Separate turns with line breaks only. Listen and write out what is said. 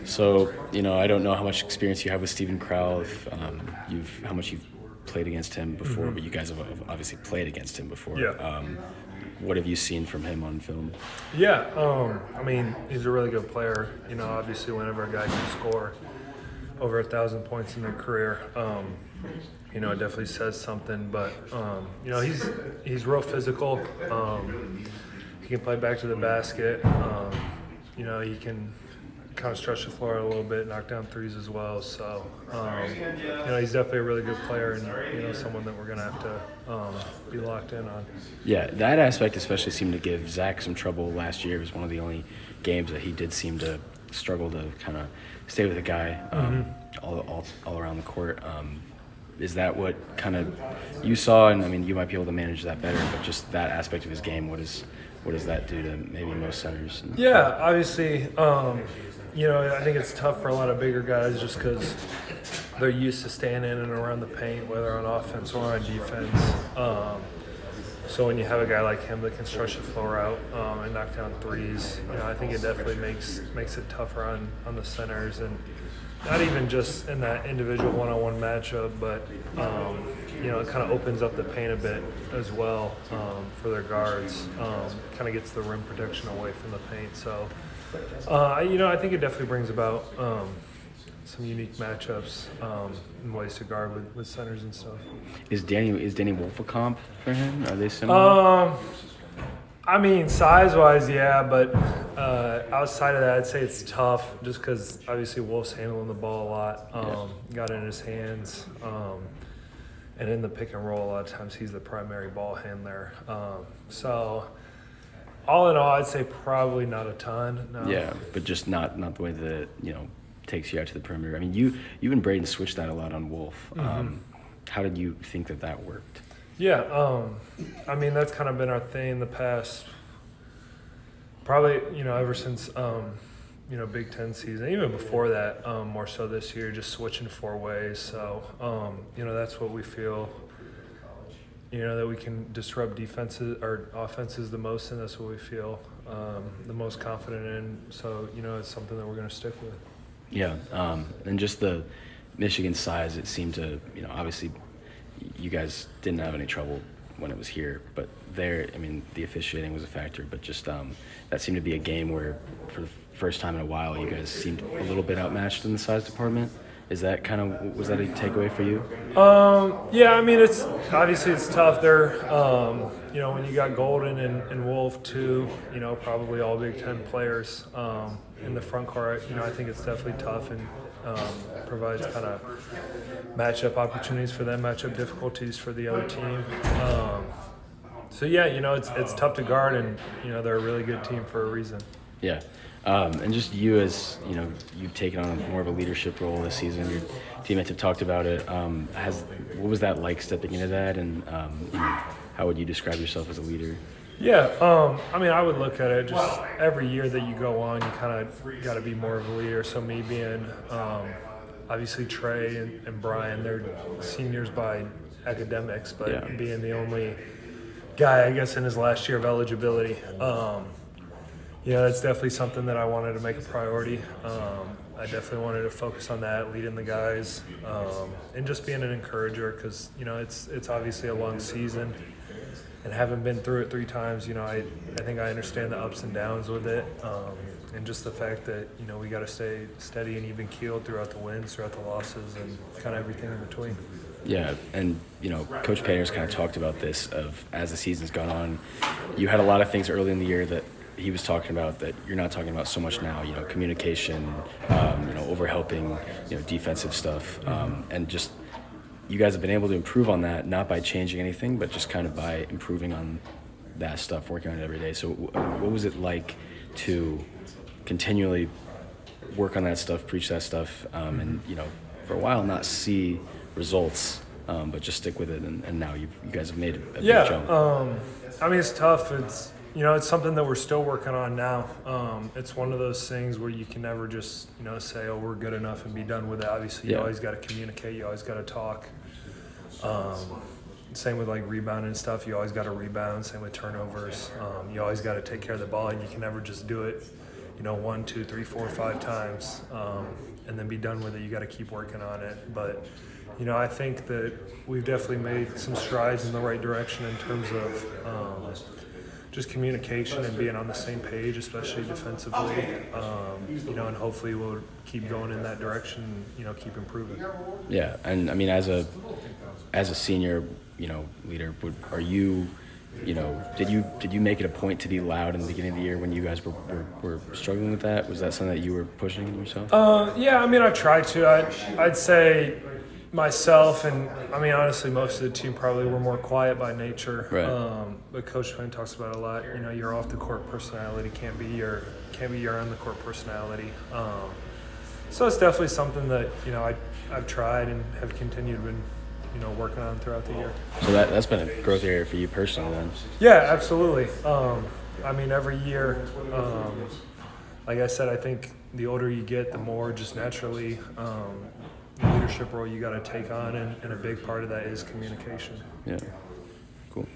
So, I don't know how much experience you have with Steven Crowell, how much you've played against him before, but you guys have obviously played against him before.
Yeah.
What have you seen from him on film?
Yeah, he's a really good player. Obviously, whenever a guy can score over 1,000 points in their career, it definitely says something. But he's real physical. He can play back to the basket. He can kind of stretch the floor a little bit, knock down threes as well. So, he's definitely a really good player, and someone that we're gonna have to be locked in on.
Yeah, that aspect especially seemed to give Zach some trouble last year. It was one of the only games that he did seem to struggle to kind of stay with a guy all around the court. Is that what kind of you saw? And you might be able to manage that better, but just that aspect of his game, what does that do to maybe most centers?
Yeah, obviously, I think it's tough for a lot of bigger guys just because they're used to staying in and around the paint, whether on offense or on defense. So when you have a guy like him that can stretch the floor out and knock down threes, I think it definitely makes it tougher on the centers, and not even just in that individual one-on-one matchup, but it kind of opens up the paint a bit as well for their guards. Kind of gets the rim protection away from the paint. So, I think it definitely brings about some unique matchups and ways to guard with centers and stuff.
Is Danny Wolf a comp for him? Are they similar?
Size-wise, yeah, but outside of that, I'd say it's tough just because obviously Wolf's handling the ball a lot, got it in his hands, and in the pick and roll, a lot of times he's the primary ball handler. So all in all, I'd say probably not a ton. No.
Yeah, but just not the way that takes you out to the perimeter. You and Braden switched that a lot on Wolf. How did you think that worked?
Yeah, that's kind of been our thing the past, probably, ever since, Big Ten season, even before that, more so this year, just switching 4 ways. So, that's what we feel, that we can disrupt defenses or offenses the most, and that's what we feel the most confident in. So, it's something that we're going to stick with.
Yeah, and just the Michigan size, it seemed to, obviously you guys didn't have any trouble when it was here, but there, the officiating was a factor, but just that seemed to be a game where for the first time in a while you guys seemed a little bit outmatched in the size department. Was that a takeaway for you?
It's obviously it's tough. They're, when you got Golden and Wolf too, probably all Big Ten players in the front court, I think it's definitely tough and provides kind of matchup opportunities for them, matchup difficulties for the other team. It's tough to guard, and they're a really good team for a reason.
Yeah. And just you as, you've taken on more of a leadership role this season. Your teammates have talked about it. What was that like stepping into that, and how would you describe yourself as a leader?
Yeah, I would look at it just every year that you go on, you kind of got to be more of a leader. So me being, obviously Trey and Brian, they're seniors by academics, but being the only guy, I guess, in his last year of eligibility, that's definitely something that I wanted to make a priority. I definitely wanted to focus on that, leading the guys, and just being an encourager because, it's obviously a long season. And having been through it 3 times, I think I understand the ups and downs with it, and just the fact that, we got to stay steady and even keeled throughout the wins, throughout the losses, and kind of everything in between.
Yeah, and, Coach Painter's kind of talked about this of as the season's gone on, you had a lot of things early in the year that he was talking about that you're not talking about so much now, communication, overhelping, defensive stuff, and just you guys have been able to improve on that, not by changing anything, but just kind of by improving on that stuff, working on it every day. So what was it like to continually work on that stuff, preach that stuff, and, for a while not see results, but just stick with it, and now you guys have made a big jump?
It's tough. It's, it's something that we're still working on now. It's one of those things where you can never just, say, oh, we're good enough and be done with it. Obviously, you always got to communicate. You always got to talk. Same with, like, rebounding and stuff. You always got to rebound. Same with turnovers. You always got to take care of the ball, and you can never just do it, 1, 2, 3, 4, 5 times, and then be done with it. You got to keep working on it. But, I think that we've definitely made some strides in the right direction in terms of just communication and being on the same page, especially defensively. And hopefully we'll keep going in that direction, keep improving.
Yeah, and I mean, as a senior, leader, are you, did you make it a point to be loud in the beginning of the year when you guys were struggling with that? Was that something that you were pushing in yourself?
Yeah, I tried to. I'd say myself and, honestly, most of the team probably were more quiet by nature.
Right.
But Coach Penn talks about it a lot. Your off the court personality can't be your on the court personality. So it's definitely something that I've tried and have continued been working on throughout the year.
So that's been a growth area for you personally, then.
Yeah, absolutely. Every year, like I said, I think the older you get, the more just naturally the leadership role you got to take on, and a big part of that is communication.
Yeah, cool.